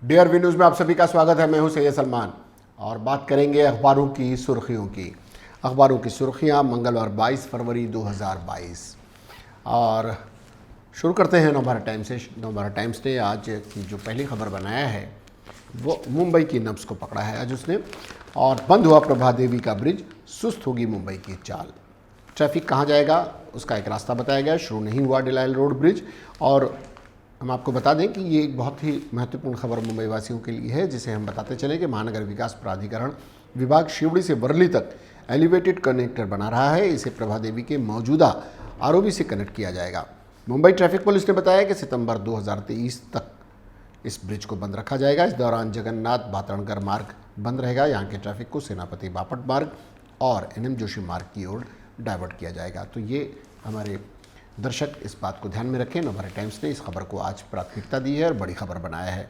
Dear V news में आप सभी का स्वागत है। मैं हूं सैयद सलमान और बात करेंगे अखबारों की सुर्खियों की। अखबारों की सुर्खियां मंगलवार 22 फरवरी 2022 और शुरू करते हैं नवभारत टाइम्स से। नवभारत टाइम्स ने आज की जो पहली खबर बनाया है वो मुंबई की नब्ज़ को पकड़ा है आज उसने। और बंद हुआ प्रभा देवी का ब्रिज, सुस्त होगी मुंबई की चाल। ट्रैफिक कहाँ जाएगा उसका एक रास्ता बताया गया। शुरू नहीं हुआ डिलायल रोड ब्रिज। और हम आपको बता दें कि ये एक बहुत ही महत्वपूर्ण खबर मुंबई वासियों के लिए है, जिसे हम बताते चले कि महानगर विकास प्राधिकरण विभाग शिवड़ी से वर्ली तक एलिवेटेड कनेक्टर बना रहा है। इसे प्रभा देवी के मौजूदा आरओबी से कनेक्ट किया जाएगा। मुंबई ट्रैफिक पुलिस ने बताया कि सितंबर 2023 तक इस ब्रिज को बंद रखा जाएगा। इस दौरान जगन्नाथ भातरणकर मार्ग बंद रहेगा। यहाँ के ट्रैफिक को सेनापति बापट मार्ग और एनएम जोशी मार्ग की ओर डाइवर्ट किया जाएगा। तो ये हमारे दर्शक इस बात को ध्यान में रखें। नवभारत टाइम्स ने इस खबर को आज प्राथमिकता दी है और बड़ी खबर बनाया है।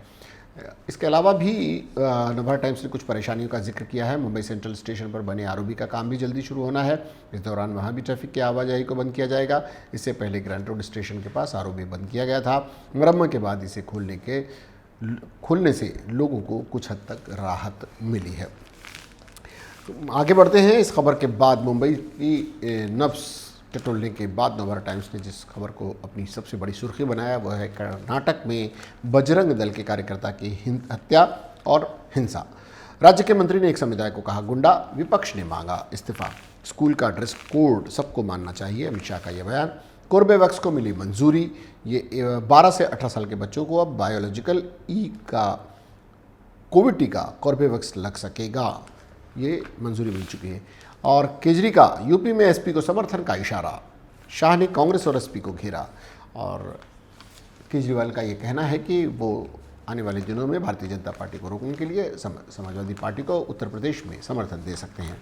इसके अलावा भी नवभारत टाइम्स ने कुछ परेशानियों का जिक्र किया है। मुंबई सेंट्रल स्टेशन पर बने आरओबी का काम भी जल्दी शुरू होना है। इस दौरान वहां भी ट्रैफिक की आवाजाही को बंद किया जाएगा। इससे पहले ग्रैंड रोड स्टेशन के पास आरओबी बंद किया गया था। मरम्मत के बाद इसे खुलने से लोगों को कुछ हद तक राहत मिली है। आगे बढ़ते हैं। इस खबर के बाद मुंबई की नब्ज़ टटोलने के बाद नवभारत टाइम्स ने जिस खबर को अपनी सबसे बड़ी सुर्खी बनाया वह है कर्नाटक में बजरंग दल के कार्यकर्ता की हत्या और हिंसा। राज्य के मंत्री ने एक समुदाय को कहा गुंडा, विपक्ष ने मांगा इस्तीफा। स्कूल का ड्रेस कोड सबको मानना चाहिए, अमित शाह का यह बयान। कोर्बेवैक्स को मिली मंजूरी। ये 12 से 18 साल के बच्चों को अब बायोलॉजिकल का कोविड टीका कोर्बेवैक्स लग सकेगा, ये मंजूरी मिल चुकी है। और केजरी का यूपी में एसपी को समर्थन का इशारा। शाह ने कांग्रेस और एसपी को घेरा और केजरीवाल का ये कहना है कि वो आने वाले दिनों में भारतीय जनता पार्टी को रोकने के लिए समाजवादी पार्टी को उत्तर प्रदेश में समर्थन दे सकते हैं।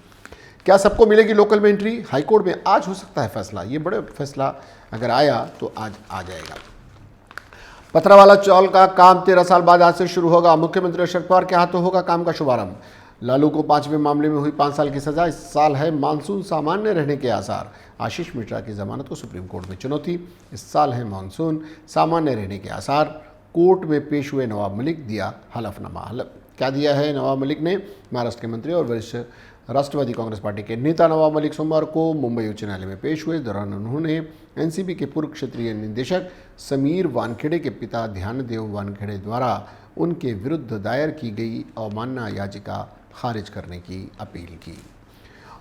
क्या सबको मिलेगी लोकल में एंट्री? हाईकोर्ट में आज हो सकता है फैसला। ये बड़े फैसला अगर आया तो आज आ जाएगा। पथरावाला चौल का काम 13 साल बाद आज से शुरू होगा। मुख्यमंत्री शरद पवार के हाथों होगा काम का शुभारंभ। लालू को 5वें मामले में हुई 5 साल की सजा। इस साल है मानसून सामान्य रहने के आसार। आशीष मिश्रा की जमानत को सुप्रीम कोर्ट में चुनौती। इस साल है मानसून सामान्य रहने के आसार। कोर्ट में पेश हुए नवाब मलिक, दिया हलफनामा। क्या दिया है नवाब मलिक ने? महाराष्ट्र के मंत्री और वरिष्ठ राष्ट्रवादी कांग्रेस पार्टी के नेता नवाब मलिक सोमवार को मुंबई उच्च न्यायालय में पेश हुए। इस दौरान उन्होंने एनसीबी के पूर्व क्षेत्रीय निदेशक समीर वानखेड़े के पिता ध्यानदेव वानखेड़े द्वारा उनके विरुद्ध दायर की गई अवमानना याचिका खारिज करने की अपील की।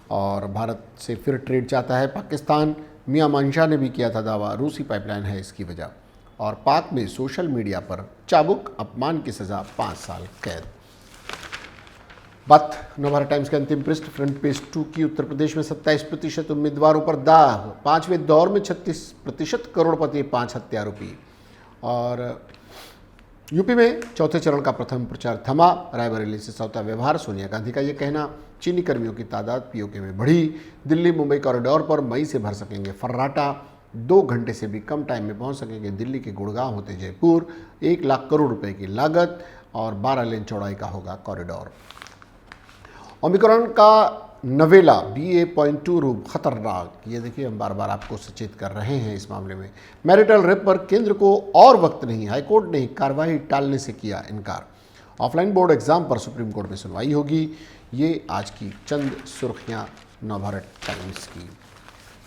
और भारत से फिर ट्रेड चाहता है पाकिस्तान। मियां मंशा ने भी किया था दावा, रूसी पाइपलाइन है इसकी वजह। और पाक में सोशल मीडिया पर चाबुक, अपमान की सज़ा 5 साल कैद। बात नवभारत टाइम्स के अंतिम पृष्ठ फ्रंट पेज 2 की। उत्तर प्रदेश में 27% उम्मीदवारों पर दाग। 5वें दौर में 36% करोड़पति, 5 हत्यारोपी। और यूपी में चौथे चरण का प्रथम प्रचार थमा। रायबरेली से सौता व्यवहार। सोनिया गांधी का ये कहना। चीनी कर्मियों की तादाद पीओके में बढ़ी। दिल्ली मुंबई कॉरिडोर पर मई से भर सकेंगे फर्राटा। 2 घंटे से भी कम टाइम में पहुंच सकेंगे दिल्ली के गुड़गांव होते जयपुर। 1 लाख करोड़ रुपए की लागत और 12 लेन चौड़ाई का होगा कॉरिडोर। ओमिक्रॉन का नवेला BA.2 रूप खतरनाक। ये देखिए, हम बार बार आपको सचेत कर रहे हैं इस मामले में। मैरिटल रेप पर केंद्र को और वक्त नहीं। हाईकोर्ट ने कार्रवाई टालने से किया इनकार। ऑफलाइन बोर्ड एग्जाम पर सुप्रीम कोर्ट में सुनवाई होगी। ये आज की चंद सुर्खियां नवभारत टाइम्स की।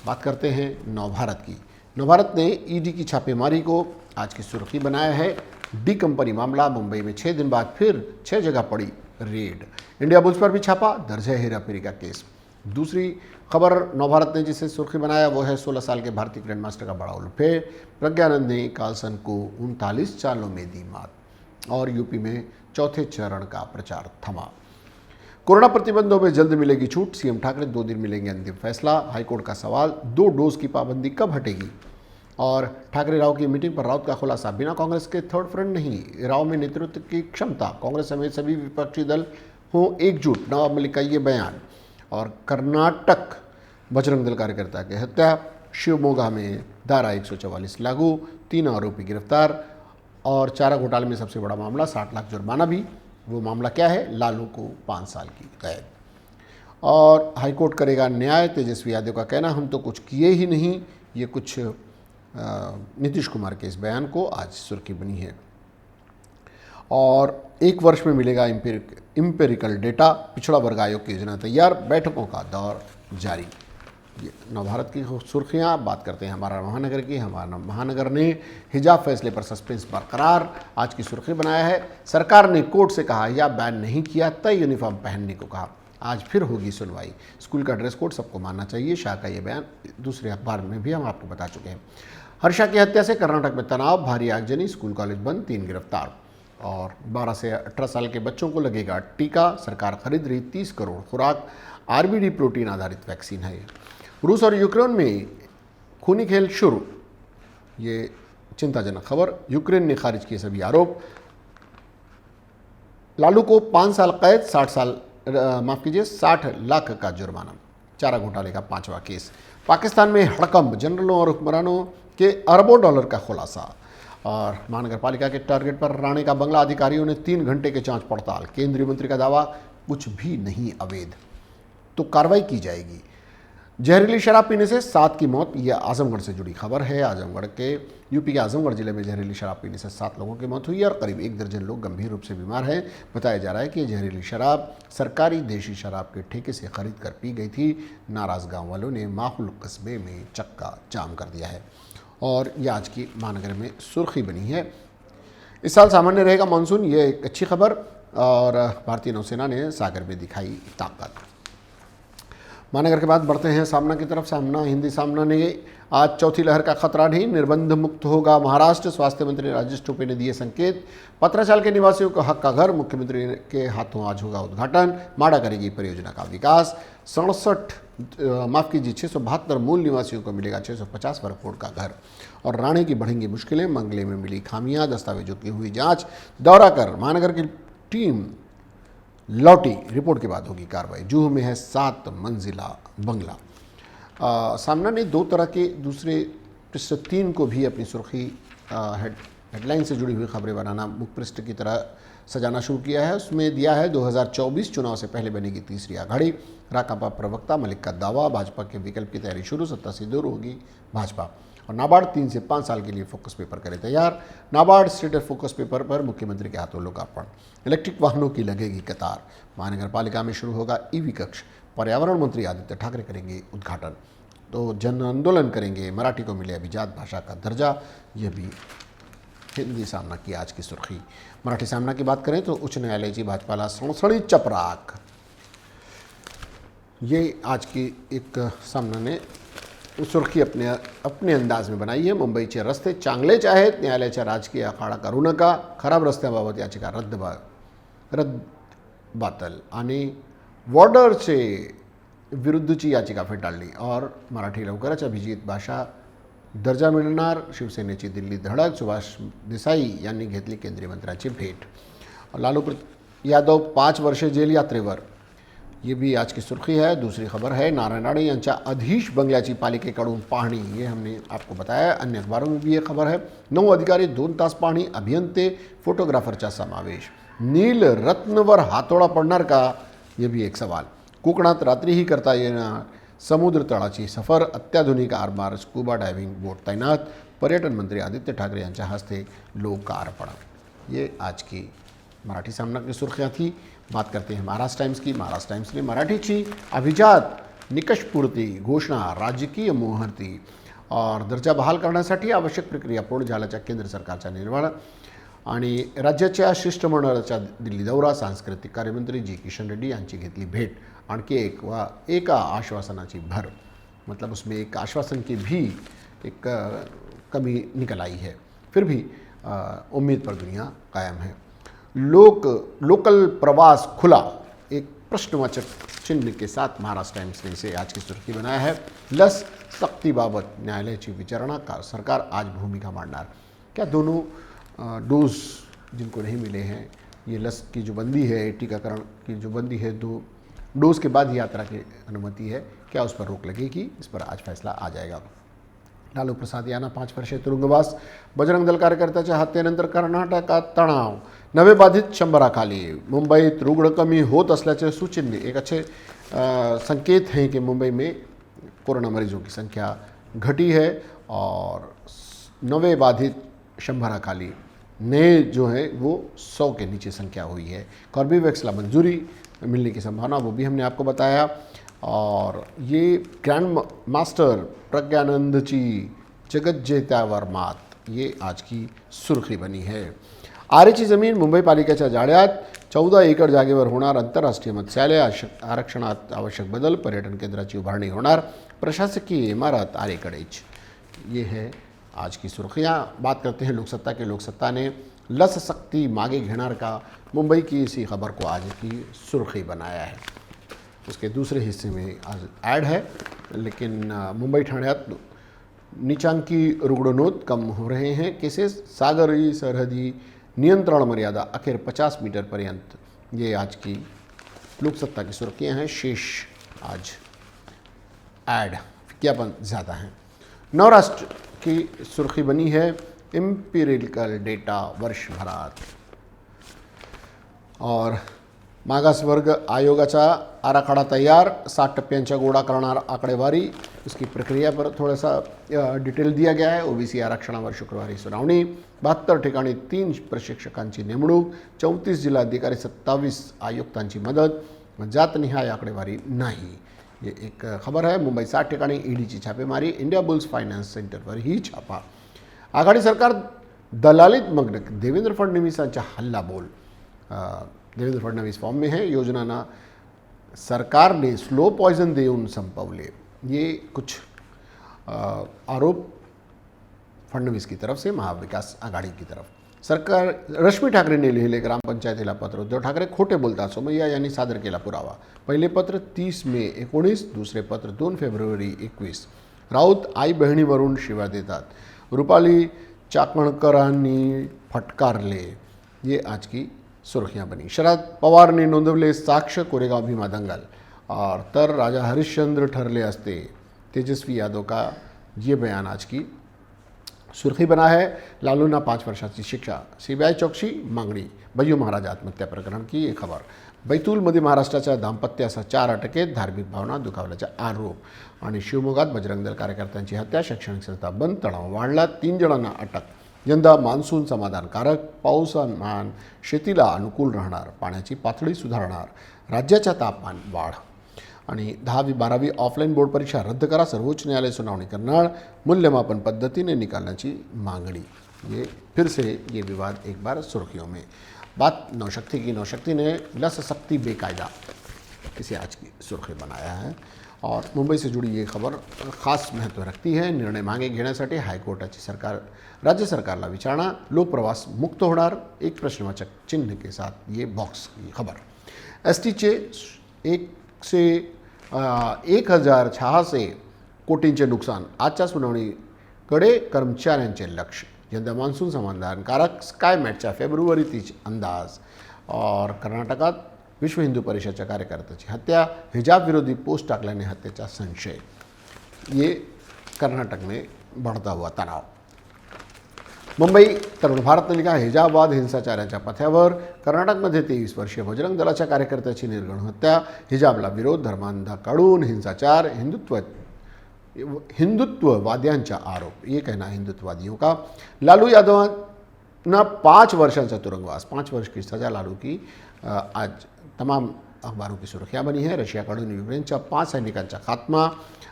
बात करते हैं नवभारत की। नवभारत ने ईडी की छापेमारी को आज की सुर्खी बनाया है। डी कंपनी मामला। मुंबई में 6 दिन बाद फिर 6 जगह पड़ी रेड। इंडिया बुल्स पर भी छापा, दर्ज है हेराफेरी का केस। दूसरी खबर नवभारत ने जिसे सुर्खी बनाया वो है 16 साल के भारतीय ग्रैंडमास्टर का बड़ा उल्फे। प्रज्ञानंद ने कार्लसन को 39 चालों में दी मात। और यूपी में चौथे चरण का प्रचार थमा। कोरोना प्रतिबंधों में जल्द मिलेगी छूट। सीएम ठाकरे 2 दिन मिलेंगे अंतिम फैसला। हाईकोर्ट का सवाल, 2 डोज की पाबंदी कब हटेगी? और ठाकरे राव की मीटिंग पर राउत का खुलासा, बिना कांग्रेस के थर्ड फ्रंट नहीं। राव में नेतृत्व की क्षमता, कांग्रेस समेत सभी विपक्षी दल हों एकजुट, नवाब मलिक का ये बयान। और कर्नाटक बजरंग दल कार्यकर्ता की हत्या। शिवमोगा में धारा 144 लागू, 3 आरोपी गिरफ्तार। और चारा घोटाले में सबसे बड़ा मामला 60 लाख जुर्माना भी। वो मामला क्या है? लालू को 5 साल की कैद। और हाईकोर्ट करेगा न्याय। तेजस्वी यादव का कहना, हम तो कुछ किए ही नहीं। ये कुछ नीतीश कुमार के इस बयान को आज सुर्खी बनी है। और 1 वर्ष में मिलेगा इम्पेरिकल डेटा। पिछड़ा वर्ग आयोग की योजना तैयार, बैठकों का दौर जारी। ये नवभारत की सुर्खियाँ। बात करते हैं हमारा महानगर की। हमारा महानगर ने हिजाब फैसले पर सस्पेंस बरकरार आज की सुर्खी बनाया है। सरकार ने कोर्ट से कहा हिजाब बैन नहीं किया, तय यूनिफॉर्म पहनने को कहा। आज फिर होगी सुनवाई। स्कूल का ड्रेस कोड सबको मानना चाहिए, शाह का ये बयान दूसरे अखबार में भी हम आपको बता चुके हैं। हर्षा की हत्या से कर्नाटक में तनाव, भारी आगजनी, स्कूल कॉलेज बंद, 3 गिरफ्तार। और 12 से 18 साल के बच्चों को लगेगा टीका, सरकार खरीद रही 30 करोड़ खुराक। आरबीडी प्रोटीन आधारित वैक्सीन है। रूस और यूक्रेन में खूनी खेल शुरू, ये चिंताजनक खबर। यूक्रेन ने खारिज किए सभी आरोप। लालू को 5 साल कैद, 60 लाख का जुर्माना। चारा घोटाले का 5वां केस। पाकिस्तान में हड़कंप, जनरलों और हुक्मरानों के अरबों डॉलर का खुलासा। और महानगर पालिका के टारगेट पर राणे का बंगला, अधिकारियों ने 3 घंटे के जांच पड़ताल। केंद्रीय मंत्री का दावा, कुछ भी नहीं अवैध, तो कार्रवाई की जाएगी। जहरीली शराब पीने से 7 की मौत, यह आजमगढ़ से जुड़ी खबर है। आजमगढ़ के यूपी के आजमगढ़ जिले में जहरीली शराब पीने से 7 लोगों की मौत हुई है और करीब 1 दर्जन लोग गंभीर रूप से बीमार हैं। बताया जा रहा है कि यह जहरीली शराब सरकारी देशी शराब के ठेके से खरीद कर पी गई थी। नाराज गांव वालों ने माहौल कस्बे में चक्का जाम कर दिया है और यह आज की महानगर में सुर्खी बनी है। इस साल सामान्य रहेगा मानसून, ये एक अच्छी खबर। और भारतीय नौसेना ने सागर में दिखाई ताकत। महानगर के बाद बढ़ते हैं सामना की तरफ। सामना, हिंदी सामना ने आज चौथी लहर का खतरा नहीं, निर्बंध मुक्त होगा महाराष्ट्र। स्वास्थ्य मंत्री राजेश टोपे ने दिए संकेत। पत्राचाल के निवासियों को हक का घर, मुख्यमंत्री के हाथों आज होगा उद्घाटन। माडा करेगी परियोजना का विकास। 672 मूल निवासियों को मिलेगा 650 वर्ग फुट का घर। और राणे की बढ़ेंगी मुश्किलें, मंगले में मिली खामियां, दस्तावेजों की हुई जांच। दौरा कर महानगर की टीम लौटी, रिपोर्ट के बाद होगी कार्रवाई। जूहू में है 7 मंजिला बंगला। सामना ने 2 तरह के दूसरे पृष्ठ 3 को भी अपनी सुर्खी हेडलाइन से जुड़ी हुई खबरें बनाना मुख्य पृष्ठ की तरह सजाना शुरू किया है। उसमें दिया है 2024 चुनाव से पहले बनेगी तीसरी आघाड़ी। राकांपा प्रवक्ता मलिक का दावा, भाजपा के विकल्प की तैयारी शुरू, सत्ता से दूर होगी भाजपा। और नाबार्ड 3 से 5 साल के लिए फोकस पेपर करे तैयार। नाबार्ड स्टेटस फोकस पेपर पर मुख्यमंत्री के हाथों लोकार्पण। इलेक्ट्रिक वाहनों की लगेगी कतार। महानगर पालिका में शुरू होगा ईवी कक्ष। पर्यावरण मंत्री आदित्य ठाकरे करेंगे उद्घाटन। तो जन आंदोलन करेंगे, मराठी को मिले अभिजात भाषा का दर्जा। यह भी हिंदी सामना की आज की सुर्खी। मराठी सामना की बात करें तो उच्च न्यायालयाची भाजपाला सणसणी चपराक, ये आज की एक सामना ने सुर्खी अपने अंदाज में बनाई आहे। मुंबईचे रस्ते चांगलेच आहेत, न्यायालयाच्या राजकीय आखाडा करू नका, खराब रस्त्याबाबत याचिका रद्दबातल आणि वॉर्डरचे विरुद्धची याचिका फेटाळली। और मराठी लवकरच अभिजित भाषा दर्जा मिळणार, शिवसेनेची दिल्ली धडक, सुभाष देसाई यांनी घेतली केंद्रीय मंत्र्यांची भेट। लालू यादव 5 वर्षे जेल यात्रेवर, ये भी आज की सुर्खी है। दूसरी खबर है नारायण राणे यांच्या अधीश बंगल्याची पालिकेकडून पाहणी, ये हमने आपको बताया। अन्य अखबारों में भी ये खबर है। 9 अधिकारी 2 तास पाहणी, अभियंते फोटोग्राफरचा समावेश। नील रत्नवर हातोडा पडणार का, ये भी एक सवाल। कोकणात रात्रीही करता येणार समुद्र तळाची सफर, अत्याधुनिक आरमार स्कूबा डायव्हिंग बोट तैनात। पर्यटन मंत्री आदित्य ठाकरे यांच्या हस्ते लोकार्पण। ये आज की मराठी सामना की सुर्खियाँ थी। बात करते हैं महाराष्ट्र टाइम्स की। महाराष्ट्र टाइम्स ने मराठीची अभिजात निकषपूर्ती घोषणा, राजकीय मोहरती और दर्जा बहाल करण्यासाठी आवश्यक प्रक्रिया पूर्ण झाल्याच्या केंद्र सरकारचा निर्णय आणि राज्याच्या शिष्टमंडळाचा दिल्ली दौरा। सांस्कृतिक कार्यमंत्री जी किशन रेड्डी यांची घेतली भेट। आणखी एका आश्वासनाची भर, मतलब उसमें एक आश्वासन की भी एक कमी निकल आई है, फिर भी उम्मीद पर दुनिया कायम है। लोकल प्रवास खुला, एक प्रश्नवाचक चिन्ह के साथ महाराष्ट्र टाइम्स ने इसे आज की सुर्खी बनाया है। लस सक्तीबाबत न्यायालयाची विचारणा का सरकार आज भूमिका मांडणार। क्या दोनों डोज जिनको नहीं मिले हैं, ये लस की जो बंदी है, टीकाकरण की जो बंदी है, 2 डोज के बाद ही यात्रा की अनुमति है, क्या उस पर रोक लगेगी, इस पर आज फैसला आ जाएगा। लालू प्रसाद यांना 5 वर्षे तुरुंगवास। बजरंग दल कार्यकर्त्याच्या हत्येनंतर कर्नाटकात तणाव, नवे बाधित 100 खाली। मुंबईत रुग्ण कमी होत असल्याचे सूचना, एक अच्छे संकेत हैं कि मुंबई में कोरोना मरीजों की संख्या घटी है और नवे बाधित 100 खाली। नए जो हैं वो 100 के नीचे संख्या हुई है। कॉर्बेवैक्स ला मंजूरी मिलने की संभावना वो भी हमने आपको बताया। और ये ग्रैंड मास्टर प्रज्ञानंदची जगत जेत्यावर मात ये आज की सुर्खी बनी है। आरेची जमीन मुंबई पालिकेच्या जाळ्यात 14 एकर जागेवर होणार आंतरराष्ट्रीय मत्स्यालय, आरक्षणात आवश्यक बदल, पर्यटन केंद्राची उभारणी होणार, प्रशासकीय इमारत आरेकडेच। ये है आज की सुर्खियाँ। बात करते हैं लोकसत्ता के। लोकसत्ता ने लस शक्ति मागे घेणार का मुंबई की इसी खबर को आज की सुर्खी बनाया है। उसके दूसरे हिस्से में आज ऐड है, लेकिन मुंबई ठाण्यात नीचांकी रुग्ण नोंद कम हो रहे हैं केसेस, सागरी सरहदी नियंत्रण मर्यादा अखेर 50 मीटर पर्यंत। ये आज की लोकसत्ता की सुर्खियाँ हैं। शेष आज ऐड विज्ञापन ज़्यादा हैं। नवराष्ट्र की सुर्खी बनी है एम्पिरिकल डेटा वर्षभरात। और मागासवर्ग आयोगाचा आराखडा तैयार, 60 टप्प्यांच्या गोळा करणार आकडेवारी, इसकी प्रक्रिया पर थोड़ा सा डिटेल दिया गया है। ओबीसी आरक्षणावर शुक्रवारी सुनावणी, 72 ठिकाणी 3 प्रशिक्षकांची नेमणूक, 34 जिल्हाधिकारी, 27 आयुक्तांची मदत, जातनिहाय आकडेवारी नाही। ये एक खबर है। मुंबई 60 ठिकाणी ईडीची छापेमारी, इंडिया बुल्स फायनान्स सेंटरवर ही छापा। आघाडी सरकार दलालीत मग्न, देवेंद्र फडणवीसांचा हल्लाबोल। देवेंद्र फडणवीस फॉर्म में है। योजनांना सरकारने स्लो पॉइजन देऊन संपवले, ये कुछ आरोप फडणवीस की तरफ से महाविकास आघाडी की तरफ। सरकार रश्मी ठाकरेंनी लिहिले ग्रामपंचायतीला पत्र, उद्धव ठाकरे खोटे बोलतात, सोमय्या यांनी सादर केला पुरावा। पहिले पत्र 30 मे 19, दुसरे पत्र 2 फेब्रुवारी 21। राऊत आई बहिणीवरून शिव्या देतात, रुपाली चाकणकरांनी फटकारले। ये आज की सुर्खियां बनी। शरद पवार ने नोंदवले साक्ष, कोरेगाव भीमा दंगल। और तर राजा हरिश्चंद्र ठरले असते, तेजस्वी यादव का ये बयान आज की सुर्खी बना है। लालूंना 5 वर्षाची शिक्षा, सीबीआय चौकशी मागणी। भय्यू महाराज आत्महत्या प्रकरण की एक खबर। बैतूलमध्ये महाराष्ट्राच्या दाम्पत्यासह 4 अटकेत, धार्मिक भावना दुखावल्याचा आरोप। आणि शिवमोगात बजरंग दल कार्यकर्त्यांची हत्या, शैक्षणिक संस्था बंद, तणाव वाढला, 3 जणांना अटक। यंदा मान्सून समाधानकारक, पावसामान शेतीला अनुकूल राहणार, पाण्याची पातळी सुधारणार, राज्याच्या तापमान वाढ। आणि 10वी 12वी ऑफलाईन बोर्ड परीक्षा रद्द करा, सर्वोच्च न्यायालय सुनावणी करणार, मूल्यमापन पद्धतीने निकालण्याची मांगणी। ये फिर से ये विवाद एक बार सुर्खियों में। बात नौशक्ति की। नौशक्ति ने लस शक्ति बेकायदा इसे आज की सुर्खी बनाया है। और मुंबई से जुड़ी ये खबर खास महत्व रखती है। निर्णय मागे घेण्यासाठी हायकोर्टाची सरकार राज्य सरकारला विचारणा, लोकप्रवास मुक्त होणार, एक प्रश्नवाचक चिन्ह के साथ ये बॉक्स की खबर। एसटीचे 1086 कोटींचे नुकसान, आजच्या सुनावणीकडे कर्मचाऱ्यांचे लक्ष। यंदा मान्सून समाधानकारक, स्कायमॅटच्या फेब्रुवारीतीच अंदाज। और कर्नाटकात विश्व हिंदू परिषदच्या कार्यकर्त्याची हत्या, हिजाब विरोधी पोस्ट टाकल्याने हत्येचा संशय। ये कर्नाटक में बढ़ता हुआ तणाव। मुंबई तरुण भारतने लिखा, हिजाबवाद हिंसाचाराच्या पथ्यावर। कर्नाटकमध्ये 23 वर्षीय बजरंग दलाच्या कार्यकर्त्याची निर्घृण हत्या, हिजाबला विरोध, धर्मांधा काढून हिंसाचार, हिंदुत्ववादियांचा आरोप। ये कहना हिंदुत्ववादियों का। लालू यादव 5 वर्षांचा तुरुंगवास, 5 वर्ष की सजा लालू की आज तमाम अखबारों की सुर्खियां बनी है। रशियाकडून युक्रेनच्या 5 सैनिकांचा खात्मा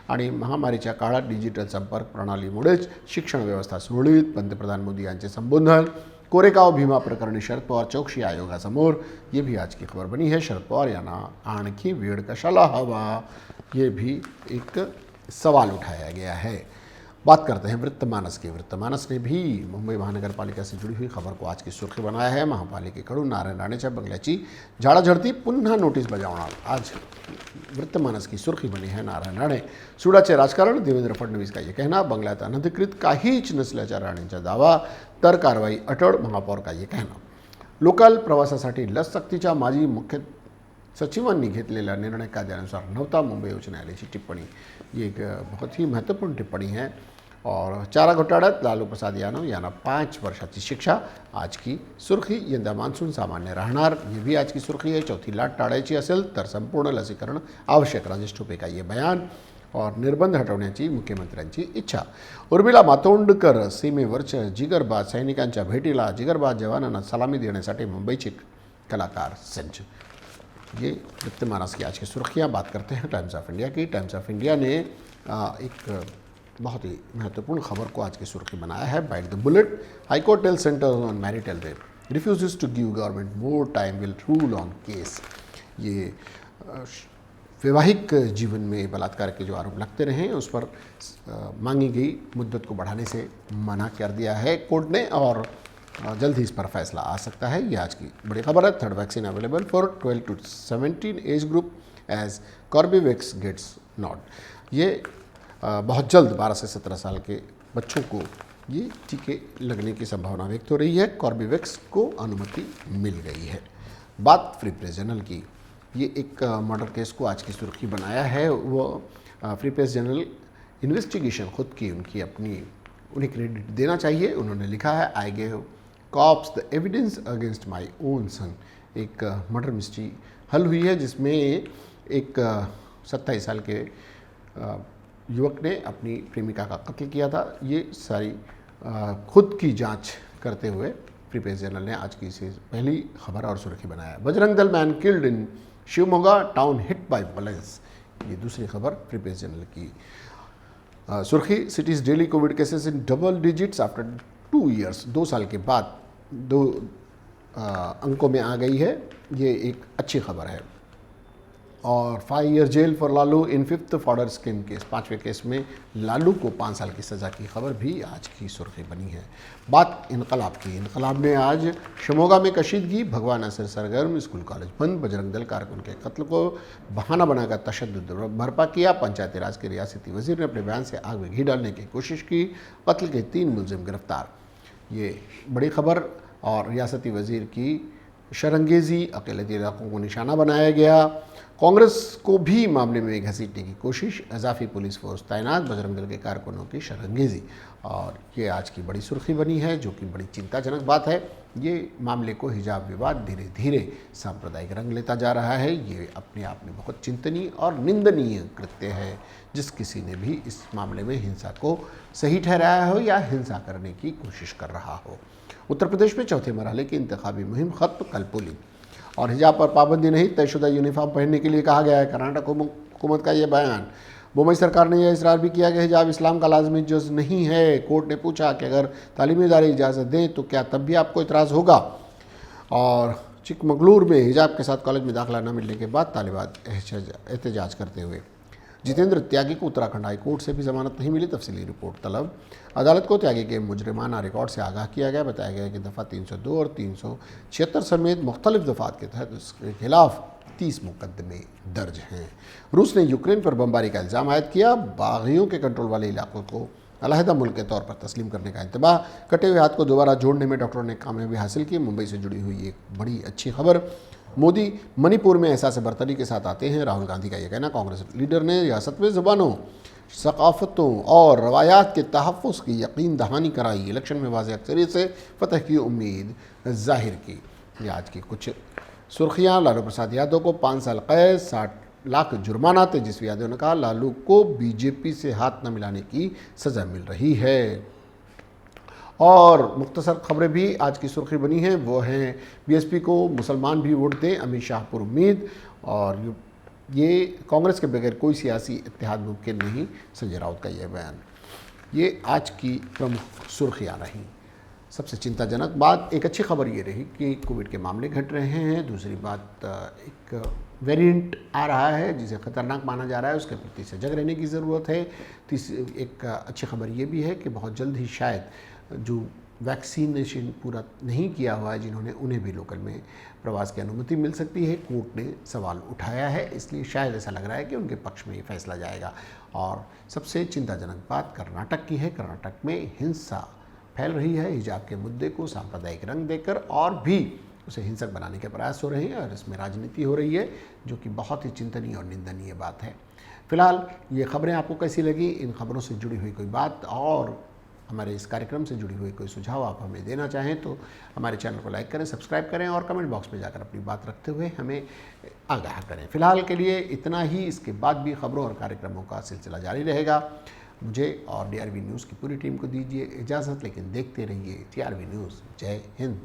आणि महामारीच्या काळात डिजिटल संपर्क प्रणालीमुळेच शिक्षण व्यवस्था सुरळीत, पंतप्रधान मोदी यांचे संबोधन। कोरेगाव भीमा प्रकरणी शरद पवार चौकशी आयोगासमोर, ये भी आज की खबर बनी है। शरद पवार यांना आणखी वेळ कशाला हवा, ये भी एक सवाल उठाया गया है। बात करते हैं वृत्तमानस की। वृत्तमानस ने भी मुंबई महानगर पालिका से जुड़ी हुई खबर को आज की सुर्खी बनाया है। महापालिकेकडून नारायण राणेच्या बंगल्याची झाडाझडती, पुन्हा नोटीस बजावणार। आज वृत्तमानस की सुर्खी बनी है नारायण राणे, सूडाचे राजकारण, देवेंद्र फडणवीस का ये कहना, बंगल्यात अनधिकृत काहीच नसल्याचा राणेंचा दावा, तर कारवाई अटळ, महापौर का ये कहना। लोकल प्रवासासाठी लस सक्तीच्या माजी मुख्य सचिवांनी घेतलेला निर्णय कायद्यानुसार नव्हता, मुंबई उच्च न्यायालयाची टिप्पणी। ये एक बहुत ही महत्वपूर्ण टिप्पणी है। और चारा घोटाळ्यात लालू प्रसाद यादव यांना 5 वर्षाची शिक्षा, आज की सुर्खी। यंदा मान्सून सामान्य राहणार, ये भी आज की सुर्खी है। चौथी लाट टाळायची असेल तर संपूर्ण लसीकरण आवश्यक, राजेश टोपे का ये बयान। और निर्बंध हटवण्याची मुख्यमंत्र्यांची इच्छा. उर्मिला मातोंडकर सीमेवरच्या जिगरबाज सैनिकांच्या भेटीला जिगरबाज जवानांना सलामी देण्यासाठी मुंबईचे कलाकार सज्ज. ये वित्तमानस की आज की सुर्खियाँ. बात करते हैं टाइम्स ऑफ इंडिया की. टाइम्स ऑफ इंडिया ने एक बहुत ही महत्वपूर्ण खबर को आज की सुर्खी बनाया है. Bite the bullet. High court tell centre on marital rape, refuses to give government more time, will rule on case. ये वैवाहिक जीवन में बलात्कार के जो आरोप लगते रहे उस पर मांगी गई मुद्दत को बढ़ाने से मना कर दिया है कोर्ट ने और जल्द ही इस पर फैसला आ सकता है. ये आज की बड़ी खबर है. Third vaccine available for 12 to 17 age group as Corbevax gets nod. ये बहुत जल्द 12 से 17 साल के बच्चों को ये टीके लगने की संभावना व्यक्त हो रही है. कॉर्बेवैक्स को अनुमति मिल गई है. बात फ्री प्रेस जर्नल की. ये एक मर्डर केस को आज की सुर्खी बनाया है. वो फ्री प्रेस जर्नल इन्वेस्टिगेशन खुद की उनकी अपनी उन्हें क्रेडिट देना चाहिए. उन्होंने लिखा है, I gave cops the evidence against my own son. एक मर्डर मिस्ट्री हल हुई है जिसमें एक 27 साल के युवक ने अपनी प्रेमिका का कत्ल किया था. ये सारी खुद की जांच करते हुए फ्री प्रेस जर्नल ने आज की इसे पहली खबर और सुर्खी बनाया. Bajrang Dal man killed in Shivamogga town hit by bullets. ये दूसरी खबर फ्री प्रेस जर्नल की सुर्खी. Cities daily Covid cases in double digits after 2 years. 2 साल के बाद 2 अंकों में आ गई है. ये एक अच्छी खबर है. और 5 year jail for Lalu in 5th fodder scam case. 5वें केस में लालू को 5 साल की सज़ा की खबर भी आज की सुर्खी बनी है. बात इनकलाब की. इनकलाब ने आज शिमोगा में कशीदगी, भगवान असर सरगर्म, स्कूल कॉलेज बंद, बजरंग दल कारकुन के कत्ल को बहाना बनाकर तशद्दुद बर्पा किया. पंचायती राज के रियासती वजीर ने अपने बयान से आग में घी डालने की कोशिश की. कत्ल के 3 मुलजिम गिरफ्तार. ये बड़ी खबर. और रियासती वजीर की शरंगेजी, अकेले इलाकों को निशाना बनाया गया. कांग्रेस को भी मामले में घसीटने की कोशिश, इजाफी पुलिस फोर्स तैनात, बजरंग दल के कारकुनों की शरंगेजी. और ये आज की बड़ी सुर्खी बनी है जो कि बड़ी चिंताजनक बात है. ये मामले को हिजाब विवाद धीरे धीरे सांप्रदायिक रंग लेता जा रहा है. ये अपने आप में बहुत चिंतनीय और निंदनीय कृत्य है. जिस किसी ने भी इस मामले में हिंसा को सही ठहराया हो या हिंसा करने की कोशिश कर रहा हो. उत्तर प्रदेश में चौथे मरहले की इंतखाबी मुहिम खत्म, कल पोलिंग. और हिजाब पर पाबंदी नहीं, तयशुदा यूनिफॉर्म पहनने के लिए कहा गया है. कर्नाटक हुकूमत का ये बयान. मुंबई सरकार ने यह इसरार भी किया कि हिजाब इस्लाम का लाजमी जुज़ नहीं है. कोर्ट ने पूछा कि अगर तालीमी इदारे इजाज़त दें तो क्या तब भी आपको इतराज़ होगा. और चिकमगलूर में हिजाब के साथ कॉलेज में दाखिला न मिलने के बाद तालिबान एहतजाज करते हुए. जितेंद्र त्यागी को उत्तराखंड हाई कोर्ट से भी जमानत नहीं मिली, तफसीली रिपोर्ट तलब. अदालत को त्यागी के मुजरिमाना रिकॉर्ड से आगाह किया गया. बताया गया कि दफ़ा 302 और 376 समेत मुख्तलिफ दफ़ात के तहत उसके खिलाफ 30 मुकदमे दर्ज हैं. रूस ने यूक्रेन पर बमबारी का इल्ज़ाम आयद किया. बागियों के कंट्रोल वाले इलाकों को अलहदा मुल्क के तौर पर तस्लीम करने का इंतबाह. कटे हुए हाथ को दोबारा जोड़ने में डॉक्टरों ने कामयाबी हासिल की. मुंबई से जुड़ी हुई एक बड़ी अच्छी खबर. मोदी मणिपुर में एहसास बर्तरी के साथ आते हैं, राहुल गांधी का यह कहना. कांग्रेस लीडर ने रियासत में ज़बानों, सकाफ़तों और रवायात के तहफ़्फ़ुज़ की यकीन दहानी कराई. इलेक्शन में वाज़ेह अक्सरियत से फतह की उम्मीद जाहिर की. ये आज की कुछ सुर्खियाँ. लालू प्रसाद यादव को 5 साल कैद, 60 लाख जुर्माना. तेजस्वी यादव ने कहा, लालू को बीजेपी से हाथ न मिलाने की सज़ा मिल रही है. और मुख्तसर खबरें भी आज की सुर्खी बनी हैं. वो हैं, बीएसपी को मुसलमान भी वोट दें, अमित शाह पर उम्मीद. और ये कांग्रेस के बगैर कोई सियासी इत्तेहाद मुमकिन नहीं, संजय राउत का यह बयान. ये आज की प्रमुख सुर्खियाँ रहीं. सबसे चिंताजनक बात, एक अच्छी खबर ये रही कि कोविड के मामले घट रहे हैं. दूसरी बात, एक वेरिएंट आ रहा है जिसे ख़तरनाक माना जा रहा है, उसके प्रति सजग रहने की ज़रूरत है. तीसरी एक अच्छी खबर ये भी है कि बहुत जल्द ही शायद जो वैक्सीनेशन पूरा नहीं किया हुआ है जिन्होंने, उन्हें भी लोकल में प्रवास की अनुमति मिल सकती है. कोर्ट ने सवाल उठाया है, इसलिए शायद ऐसा लग रहा है कि उनके पक्ष में ये फैसला जाएगा. और सबसे चिंताजनक बात कर्नाटक की है. कर्नाटक में हिंसा फैल रही है. हिजाब के मुद्दे को सांप्रदायिक रंग देकर और भी उसे हिंसक बनाने के प्रयास हो रहे हैं और इसमें राजनीति हो रही है, जो कि बहुत ही चिंतनीय और निंदनीय बात है. फिलहाल ये खबरें आपको कैसी लगी? इन खबरों से जुड़ी हुई कोई बात और हमारे इस कार्यक्रम से जुड़ी हुई कोई सुझाव आप हमें देना चाहें तो हमारे चैनल को लाइक करें, सब्सक्राइब करें और कमेंट बॉक्स में जाकर अपनी बात रखते हुए हमें आगाह करें। फिलहाल के लिए इतना ही। इसके बाद भी खबरों और कार्यक्रमों का सिलसिला जारी रहेगा। मुझे और DRV न्यूज़ की पूरी टीम को दीजिए इजाज़त, लेकिन देखते रहिए DRV न्यूज़। जय हिंद।